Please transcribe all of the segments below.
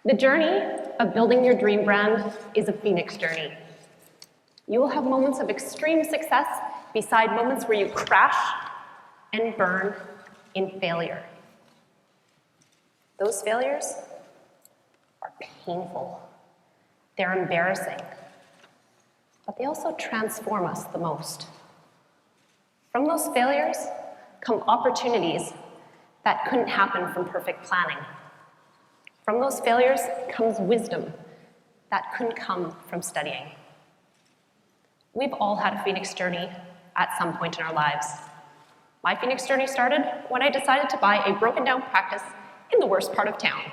The journey of building your dream brand is a phoenix journey. You will have moments of extreme success beside moments where you crash and burn in failure. Those failures are painful. They're embarrassing, but they also transform us the most. From those failures come opportunities that couldn't happen from perfect planning. From those failures comes wisdom that couldn't come from studying. We've all had a phoenix journey at some point in our lives. My phoenix journey started when I decided to buy a broken down practice in the worst part of town.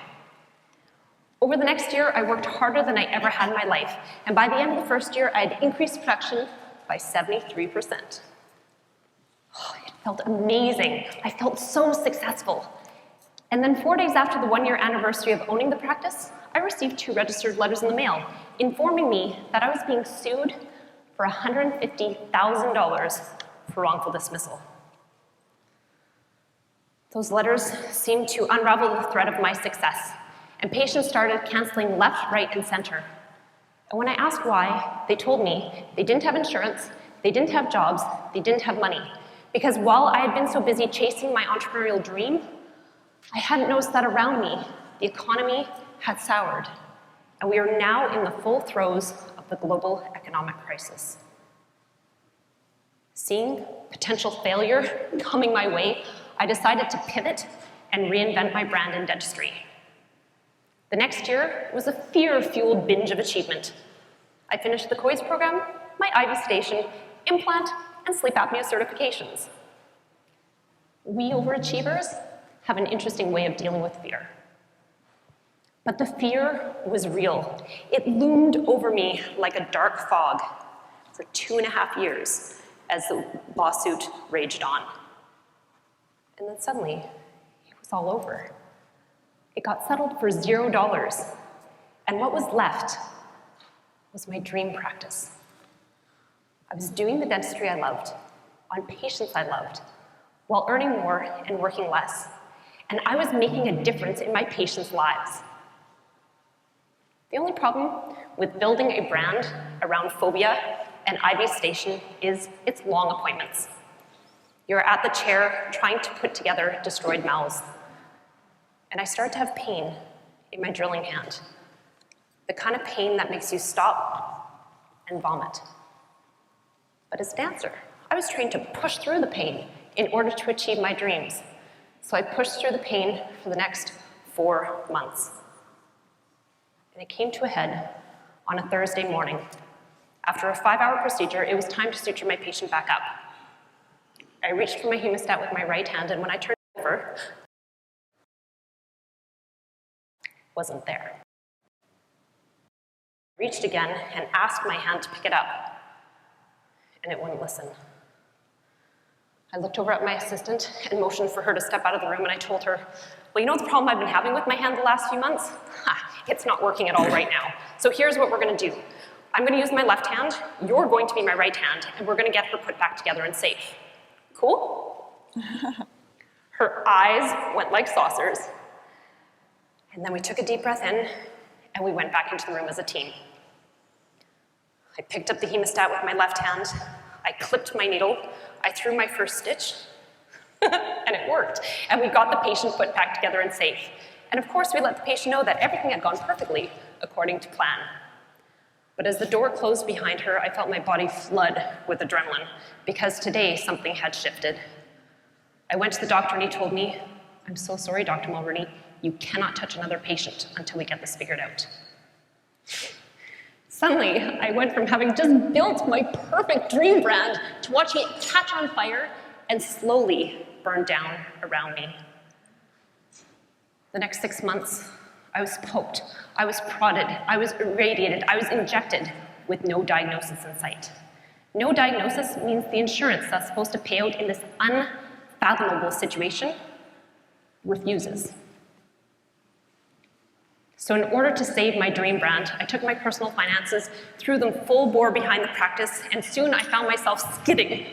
Over the next year, I worked harder than I ever had in my life, and by the end of the first year, I had increased production by 73%. Oh, it felt amazing. I felt so successful. And then 4 days after the 1-year anniversary of owning the practice, I received 2 registered letters in the mail informing me that I was being sued for $150,000 for wrongful dismissal. Those letters seemed to unravel the thread of my success, and patients started canceling left, right, and center. And when I asked why, they told me they didn't have insurance, they didn't have jobs, they didn't have money. Because while I had been so busy chasing my entrepreneurial dream, I hadn't noticed that around me, the economy had soured, and we are now in the full throes of the global economic crisis. Seeing potential failure coming my way, I decided to pivot and reinvent my brand in dentistry. The next year was a fear-fueled binge of achievement. I finished the COIS program, my IV station, implant, and sleep apnea certifications. We overachievers have an interesting way of dealing with fear. But the fear was real. It loomed over me like a dark fog for 2.5 years as the lawsuit raged on. And then suddenly, it was all over. It got settled for $0, and what was left was my dream practice. I was doing the dentistry I loved, on patients I loved, while earning more and working less, and I was making a difference in my patients' lives. The only problem with building a brand around phobia and IV station is its long appointments. You're at the chair trying to put together destroyed mouths. And I started to have pain in my drilling hand. The kind of pain that makes you stop and vomit. But as a dancer, I was trained to push through the pain in order to achieve my dreams. So I pushed through the pain for the next 4 months. And it came to a head on a Thursday morning. After a 5-hour procedure, it was time to suture my patient back up. I reached for my hemostat with my right hand, and when I turned over, it wasn't there. I reached again and asked my hand to pick it up, and it wouldn't listen. I looked over at my assistant and motioned for her to step out of the room, and I told her, well, you know the problem I've been having with my hand the last few months? It's not working at all right now. So here's what we're gonna do. I'm gonna use my left hand, you're going to be my right hand, and we're gonna get her put back together and safe. Cool? Her eyes went like saucers, and then we took a deep breath in, and we went back into the room as a team. I picked up the hemostat with my left hand, I clipped my needle, I threw my first stitch, and it worked. And we got the patient put back together and safe. And of course, we let the patient know that everything had gone perfectly according to plan. But as the door closed behind her, I felt my body flood with adrenaline, because today something had shifted. I went to the doctor and he told me, I'm so sorry, Dr. Mulrooney, you cannot touch another patient until we get this figured out. Suddenly, I went from having just built my perfect dream brand to watching it catch on fire and slowly burn down around me. The next 6 months, I was poked, I was prodded, I was irradiated, I was injected with no diagnosis in sight. No diagnosis means the insurance that's supposed to pay out in this unfathomable situation refuses. So in order to save my dream brand, I took my personal finances, threw them full bore behind the practice, and soon I found myself skidding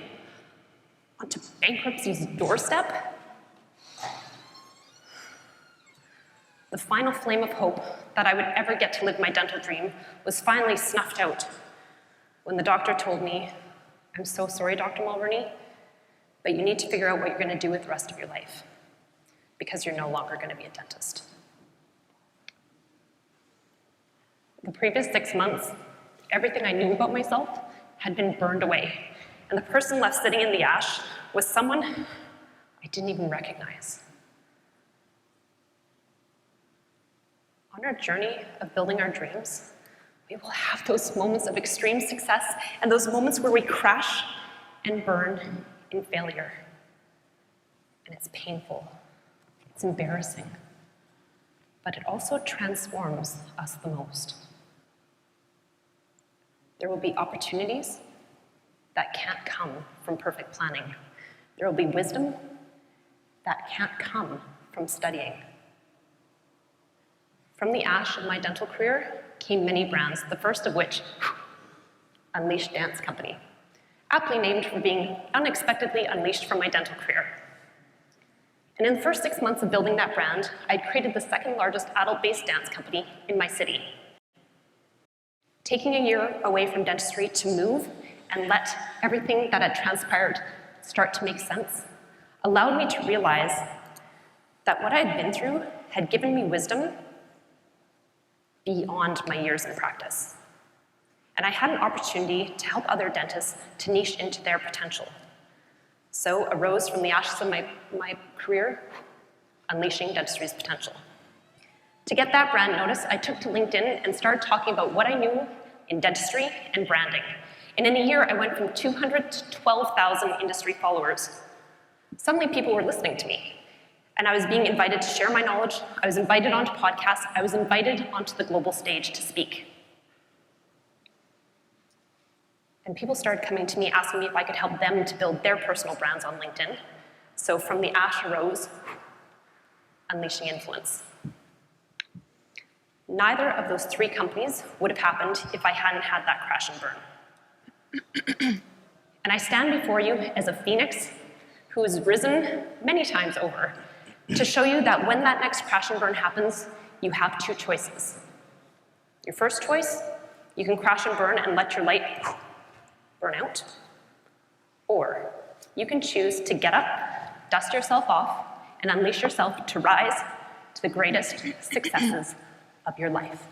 onto bankruptcy's doorstep. The final flame of hope that I would ever get to live my dental dream was finally snuffed out when the doctor told me, "I'm so sorry, Dr. Mulrooney, but you need to figure out what you're going to do with the rest of your life because you're no longer going to be a dentist." The previous 6 months, everything I knew about myself had been burned away, and the person left sitting in the ash was someone I didn't even recognize. On our journey of building our dreams, we will have those moments of extreme success and those moments where we crash and burn in failure. And it's painful, it's embarrassing, but it also transforms us the most. There will be opportunities that can't come from perfect planning. There will be wisdom that can't come from studying. From the ash of my dental career came many brands, the first of which, Unleashed Dance Company, aptly named for being unexpectedly unleashed from my dental career. And in the first 6 months of building that brand, I'd created the second largest adult-based dance company in my city. Taking a year away from dentistry to move and let everything that had transpired start to make sense allowed me to realize that what I had been through had given me wisdom beyond my years in practice. And I had an opportunity to help other dentists to niche into their potential. So arose from the ashes of my career, Unleashing Dentistry's Potential. To get that brand notice, I took to LinkedIn and started talking about what I knew in dentistry and branding. And in a year, I went from 200 to 12,000 industry followers. Suddenly, people were listening to me. And I was being invited to share my knowledge. I was invited onto podcasts. I was invited onto the global stage to speak. And people started coming to me asking me if I could help them to build their personal brands on LinkedIn. So from the ash arose Unleashing Influence. Neither of those 3 companies would have happened if I hadn't had that crash and burn. And I stand before you as a phoenix who has risen many times over to show you that when that next crash and burn happens, you have 2 choices. Your first choice, you can crash and burn and let your light burn out. Or you can choose to get up, dust yourself off, and unleash yourself to rise to the greatest successes of your life.